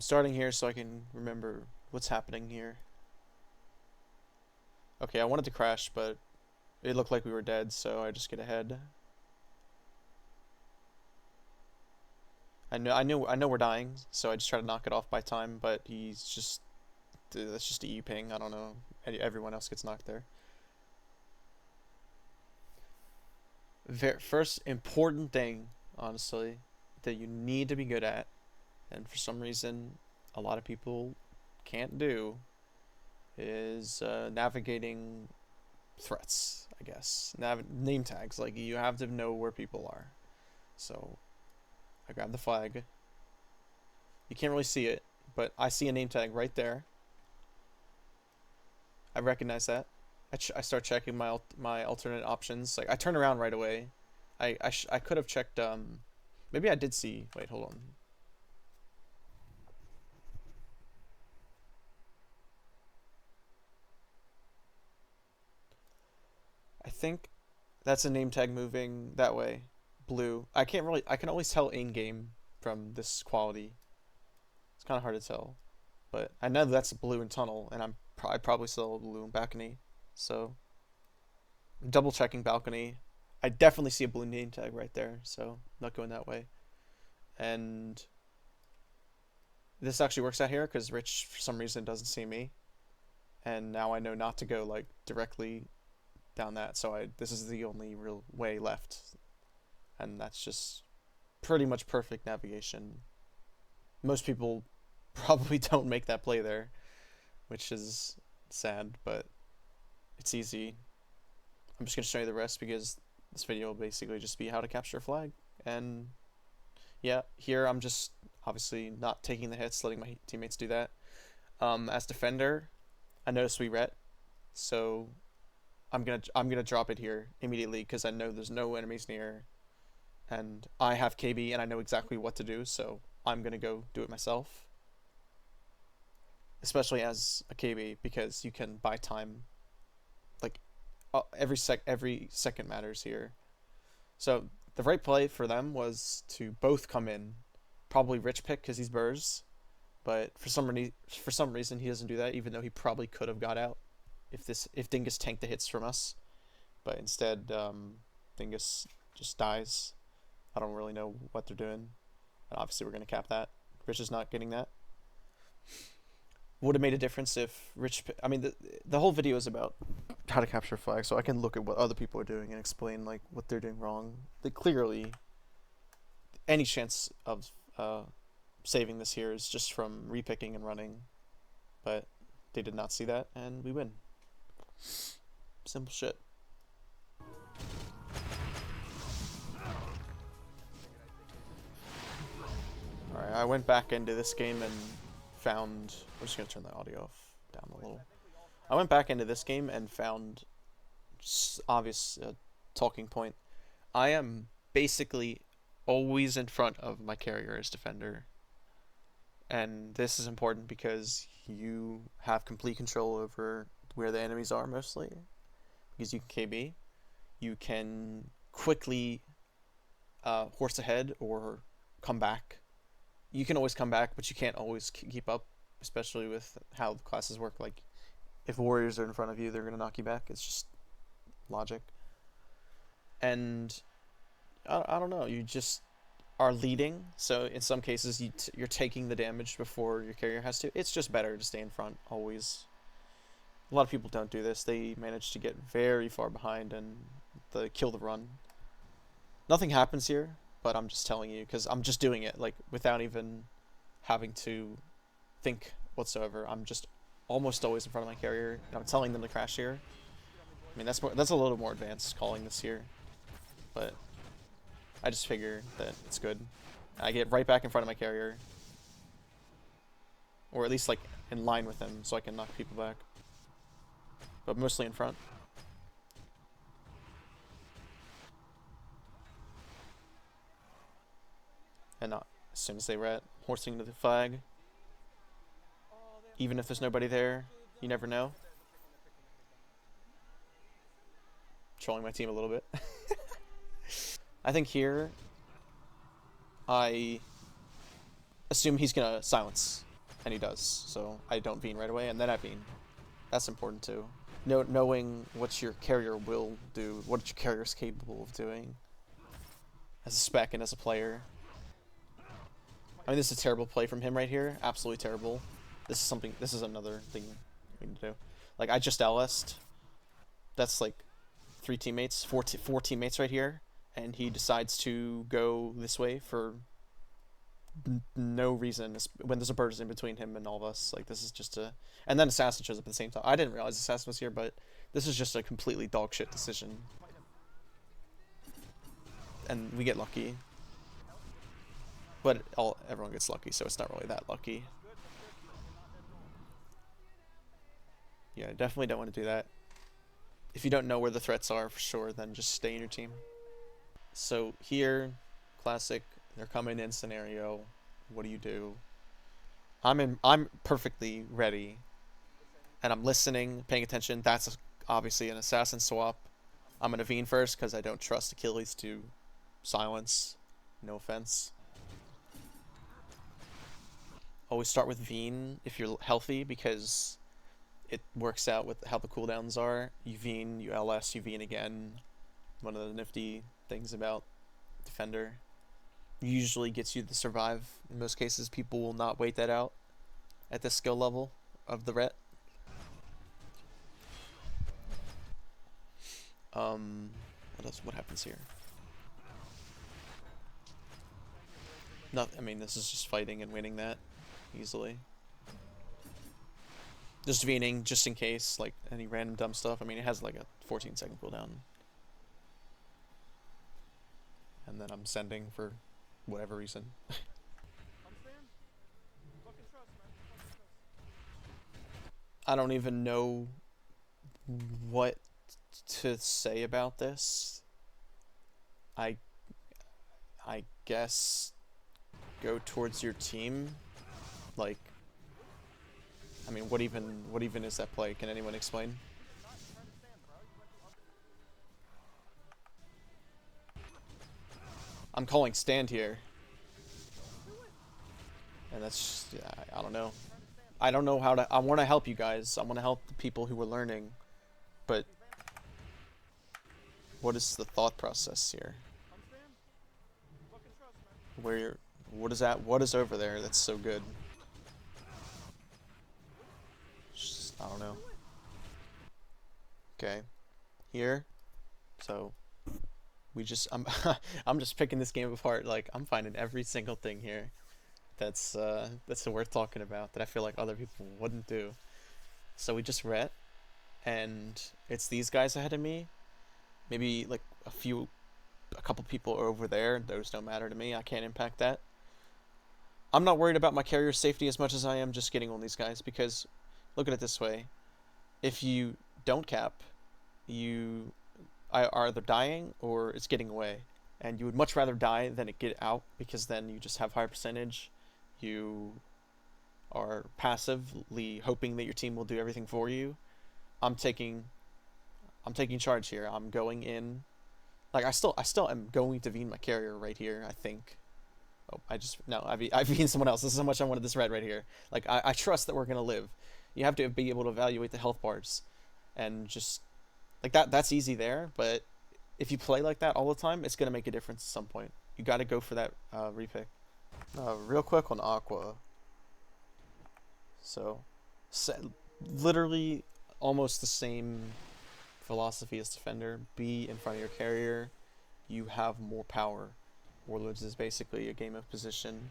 I'm starting here so I can remember what's happening here. Okay, I wanted to crash, but it looked like we were dead, so I just get ahead. I know we're dying, so I just try to knock it off by time, but he's just that's just a E ping. I don't know. Everyone else gets knocked there. First important thing, honestly, that you need to be good at, and for some reason, a lot of people can't do, is navigating threats, I guess. Name tags. Like, you have to know where people are. So, I grab the flag. You can't really see it, but I see a name tag right there. I recognize that. I start checking my alternate options. Like, I turn around right away. I could have checked. Maybe I did see. Wait, hold on. I think that's a name tag moving that way. Blue. I can't really. I can always tell in game from this quality. It's kind of hard to tell, but I know that's blue in tunnel, and I probably still blue in balcony. So double checking balcony. I definitely see a blue name tag right there, so not going that way. And this actually works out here because Rich for some reason doesn't see me, and now I know not to go like directly down that. So I this is the only real way left, and that's just pretty much perfect navigation. Most people probably don't make that play there, which is sad, but it's easy. I'm just gonna show you the rest because this video will basically just be how to capture a flag. And yeah, here I'm just obviously not taking the hits, letting my teammates do that. As defender, I noticed we ret, so I'm gonna drop it here immediately because I know there's no enemies near, and I have KB and I know exactly what to do, so I'm gonna go do it myself. Especially as a KB because you can buy time. Like every second matters here. So the right play for them was to both come in. Probably Rich pick because he's Burrs, but for some reason he doesn't do that, even though he probably could have got out if Dingus tanked the hits from us. But instead, Dingus just dies. I don't really know what they're doing, and obviously we're gonna cap that. Rich is not getting that. Would have made a difference if Rich. I mean, the whole video is about how to capture a flag, so I can look at what other people are doing and explain like what they're doing wrong. They clearly any chance of saving this here is just from repicking and running, but they did not see that, and we win. Simple shit. Alright, I went back into this game and found. I'm just gonna turn the audio off down a little. I went back into this game and found obvious talking point. I am basically always in front of my carrier as defender, and this is important because you have complete control over where the enemies are mostly because you can KB. You can quickly horse ahead or come back. You can always come back, but you can't always keep up, especially with how the classes work. Like, if warriors are in front of you, they're gonna knock you back. It's just logic. And I don't know. You just are leading, so in some cases you're taking the damage before your carrier has to. It's just better to stay in front always. A lot of people don't do this. They manage to get very far behind and they kill the run. Nothing happens here, but I'm just telling you because I'm just doing it like without even having to think whatsoever. I'm just almost always in front of my carrier, and I'm telling them to crash here. I mean that's a little more advanced calling this here, but I just figure that it's good. I get right back in front of my carrier, or at least like in line with him, so I can knock people back. But mostly in front. And not as soon as they ret, horsing to the flag. Even if there's nobody there, you never know. Trolling my team a little bit. I think here I assume he's gonna silence. and he does. So I don't Veen right away, and then I Veen. That's important too. Knowing what your carrier will do, what your carrier is capable of doing, as a spec and as a player. I mean, this is a terrible play from him right here. Absolutely terrible. This is another thing we need to do. Like, I just LS'd. That's like four teammates right here. And he decides to go this way for no reason. When there's a bird in between him and all of us. Like, this is just a... And then Assassin shows up at the same time. I didn't realize Assassin was here, but this is just a completely dogshit decision. And we get lucky. But everyone gets lucky, so it's not really that lucky. Yeah, I definitely don't want to do that. If you don't know where the threats are for sure, then just stay in your team. So here, classic, they're coming in scenario. What do you do? I'm perfectly ready. And I'm listening, paying attention. That's obviously an assassin swap. I'm gonna Veen first because I don't trust Achilles to silence. No offense. Always start with Veen if you're healthy because it works out with how the cooldowns are. You Veen, you LS, you Veen again. One of the nifty things about Defender. Usually gets you to survive. In most cases, people will not wait that out at this skill level of the ret. What happens here? I mean, this is just fighting and winning that easily. Just Veening, just in case, like, any random dumb stuff. I mean, it has, like, a 14-second cooldown. And then I'm sending for whatever reason. I don't even know what to say about this. I guess go towards your team. Like, I mean, what even is that play? Can anyone explain? I'm calling stand here. And that's just, yeah, I don't know. I don't know how to... I want to help you guys. I want to help the people who are learning. But what is the thought process here? What is that? What is over there that's so good? Just, I don't know. Okay. Here. So I'm just picking this game apart. Like, I'm finding every single thing here that's worth talking about that I feel like other people wouldn't do. So we just ret, and it's these guys ahead of me. Maybe like a couple people are over there. Those don't matter to me. I can't impact that. I'm not worried about my carrier's safety as much as I am just getting on these guys, because look at it this way. If you don't cap, you are either dying or it's getting away. And you would much rather die than it get out, because then you just have higher percentage. You are passively hoping that your team will do everything for you. I'm taking charge here. I'm going in. Like, I still am going to Veen my carrier right here, I think. Oh, I Veen someone else. This is how much I wanted this red right here. Like, I trust that we're gonna live. You have to be able to evaluate the health bars. And just, like, that's easy there, but if you play like that all the time, it's gonna make a difference at some point. You gotta go for that repick. Real quick on Aqua. So, literally almost the same philosophy as Defender. Be in front of your carrier. You have more power. Warlords is basically a game of position.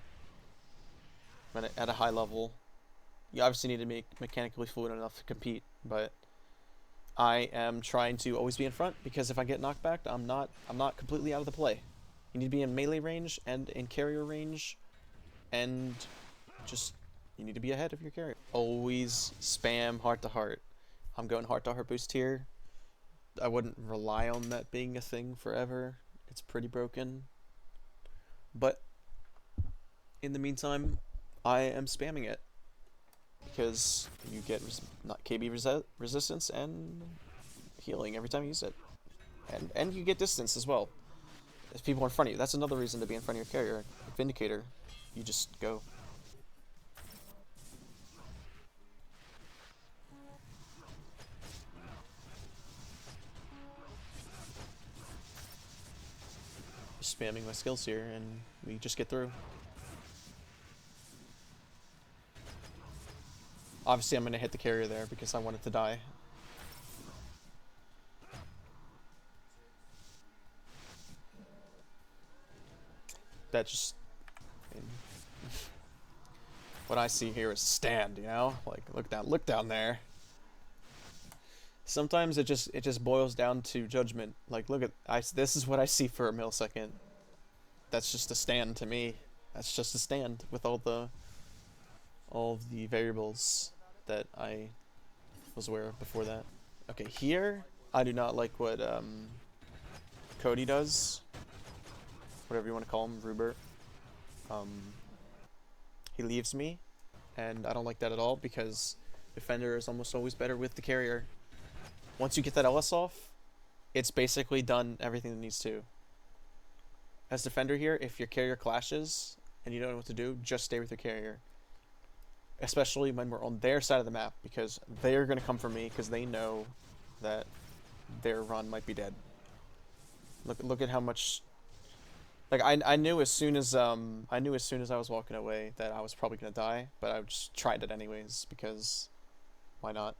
But at a high level, you obviously need to be mechanically fluid enough to compete, but I am trying to always be in front, because if I get knocked back, I'm not completely out of the play. You need to be in melee range and in carrier range, and just, you need to be ahead of your carrier. Always spam heart to heart. I'm going heart to heart boost here. I wouldn't rely on that being a thing forever. It's pretty broken. But in the meantime, I am spamming it, because you get not KB resistance and healing every time you use it, and you get distance as well. If people are in front of you, that's another reason to be in front of your carrier. Vindicator, you just go. spamming my skills here, and we just get through. Obviously, I'm going to hit the carrier there because I want it to die. That just... I mean, what I see here is stand, you know? Like, look down there. Sometimes it just boils down to judgment. Like, look at... this is what I see for a millisecond. That's just a stand to me. That's just a stand with all of the variables that I was aware of before that. Okay, here, I do not like what Cody does. Whatever you want to call him, Rupert. He leaves me, and I don't like that at all because defender is almost always better with the carrier. Once you get that LS off, it's basically done everything it needs to. As defender here, if your carrier clashes and you don't know what to do, just stay with your carrier. Especially when we're on their side of the map, because they're going to come for me because they know that their run might be dead. Look at how much... Like, I knew as soon as I was walking away that I was probably going to die, but I just tried it anyways because why not?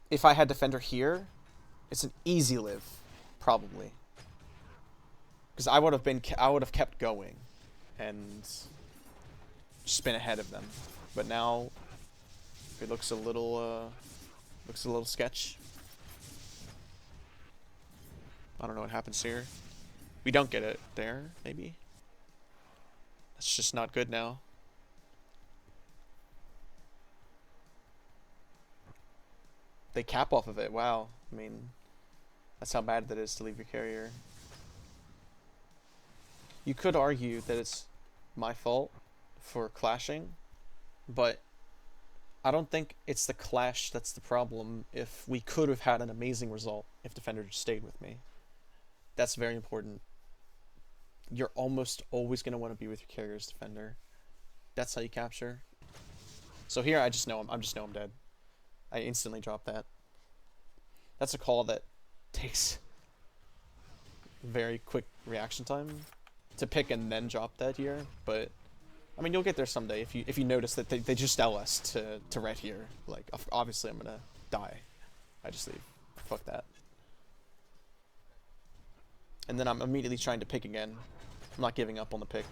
If I had defender here, it's an easy live, probably. Because I would have kept going and just been ahead of them. But now it looks a little sketch. I don't know what happens here. We don't get it there, maybe. That's just not good now. They cap off of it. Wow. I mean, that's how bad that is to leave your carrier. You could argue that it's my fault for clashing, but I don't think it's the clash that's the problem. If we could have had an amazing result if defender just stayed with me. That's very important. You're almost always going to want to be with your carrier as defender. That's how you capture. So here I just know I'm dead. I instantly drop that. That's a call that takes very quick reaction time to pick and then drop that here, but I mean, you'll get there someday if you notice that they just LS to red here. Like, obviously I'm gonna die. I just leave. Fuck that. And then I'm immediately trying to pick again. I'm not giving up on the pick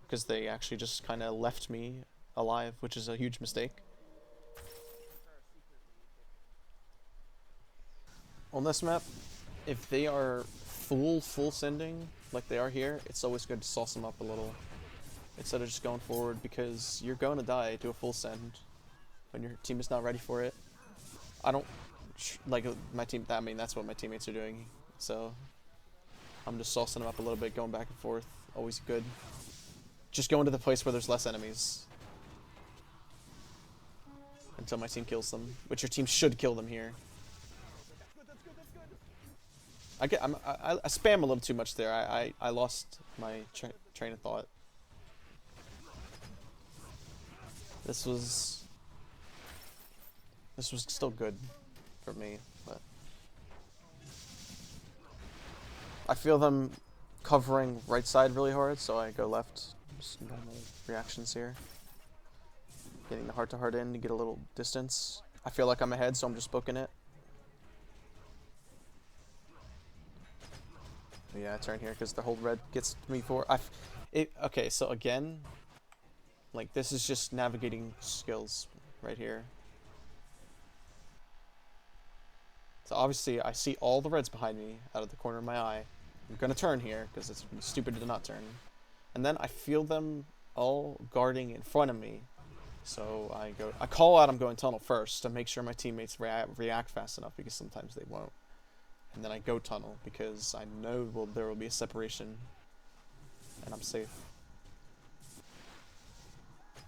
because they actually just kind of left me alive, which is a huge mistake. On this map, if they are full sending like they are here, it's always good to sauce them up a little instead of just going forward because you're going to die to a full send when your team is not ready for it. I don't like my team. I mean, that's what my teammates are doing. So I'm just saucing them up a little bit, going back and forth. Always good. Just going to the place where there's less enemies until my team kills them, which your team should kill them here. I spam a little too much there. I lost my train of thought. This was still good for me, but I feel them covering right side really hard, so I go left. Just normal reactions here. Getting the heart-to-heart in to get a little distance. I feel like I'm ahead, so I'm just booking it. Yeah, I turn here because the whole red gets me for. Okay, so again, like this is just navigating skills right here. So obviously I see all the reds behind me out of the corner of my eye. I'm gonna turn here because it's stupid to not turn. And then I feel them all guarding in front of me. So I call out I'm going tunnel first to make sure my teammates react fast enough because sometimes they won't. And then I go tunnel because I know there will be a separation and I'm safe.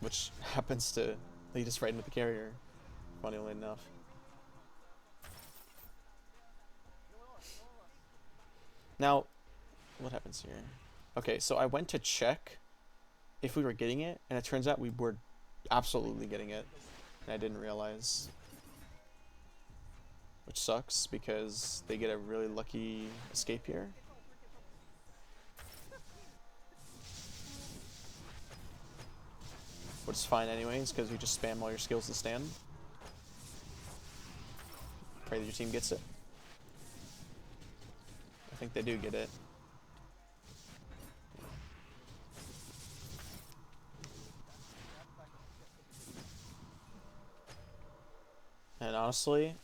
Which happens to lead us right into the carrier, funnily enough. Now, what happens here? Okay, so I went to check if we were getting it, and it turns out we were absolutely getting it, and I didn't realize. Which sucks, because they get a really lucky escape here. which is fine anyways, because you just spam all your skills to stand. Pray that your team gets it. I think they do get it. And honestly,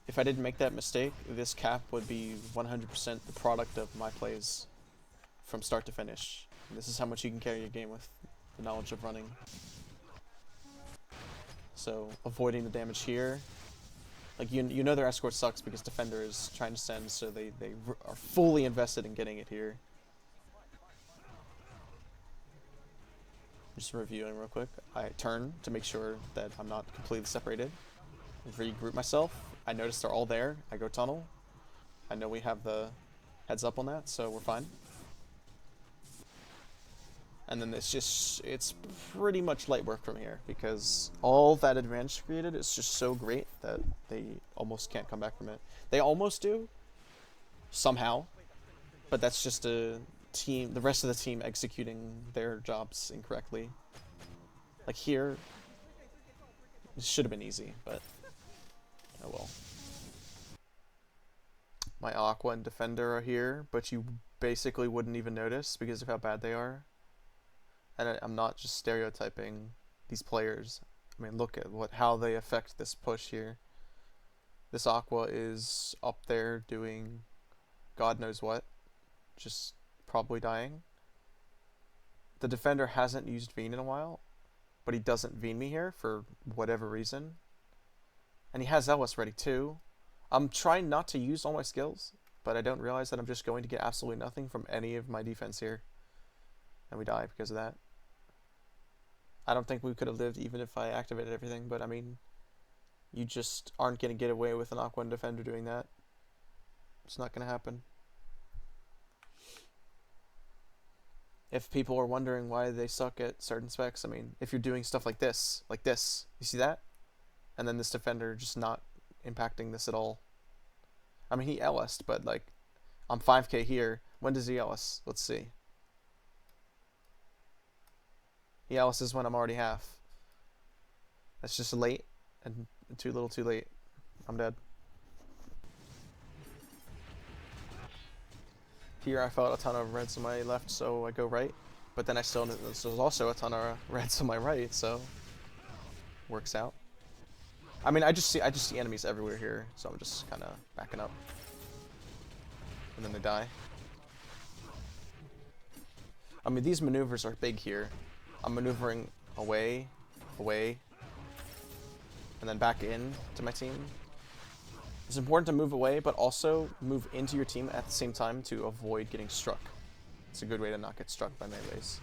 if I didn't make that mistake, this cap would be 100% the product of my plays from start to finish. And this is how much you can carry your game with the knowledge of running. So, avoiding the damage here. Like, you know their escort sucks because Defender is trying to send, so they are fully invested in getting it here. Just reviewing real quick. I turn to make sure that I'm not completely separated. Regroup myself. I notice they're all there. I go tunnel. I know we have the heads up on that, so we're fine. And then it's pretty much light work from here, because all that advantage created is just so great that they almost can't come back from it. They almost do, somehow, but that's just a team, the rest of the team executing their jobs incorrectly. Like here, it should have been easy, but oh well. My Aqua and Defender are here, but you basically wouldn't even notice because of how bad they are. And I'm not just stereotyping these players. I mean, look at how they affect this push here. This Aqua is up there doing God knows what, just probably dying. The Defender hasn't used Veen in a while, but he doesn't Veen me here for whatever reason. And he has Ellis ready too. I'm trying not to use all my skills, but I don't realize that I'm just going to get absolutely nothing from any of my defense here. And we die because of that. I don't think we could have lived even if I activated everything, but I mean, you just aren't going to get away with an Aqua and Defender doing that. It's not going to happen. If people are wondering why they suck at certain specs, I mean, if you're doing stuff like this, you see that? And then this Defender just not impacting this at all. I mean, he LS'd, but like, I'm 5k here. When does he LS? Let's see. He LS's when I'm already half. That's just late, and too little too late. I'm dead. Here I felt a ton of reds on my left, so I go right. But then I still, there's also a ton of reds on my right, so works out. I mean, I just see enemies everywhere here, so I'm just kind of backing up. And then they die. I mean, these maneuvers are big here. I'm maneuvering away, and then back in to my team. It's important to move away, but also move into your team at the same time to avoid getting struck. It's a good way to not get struck by melees.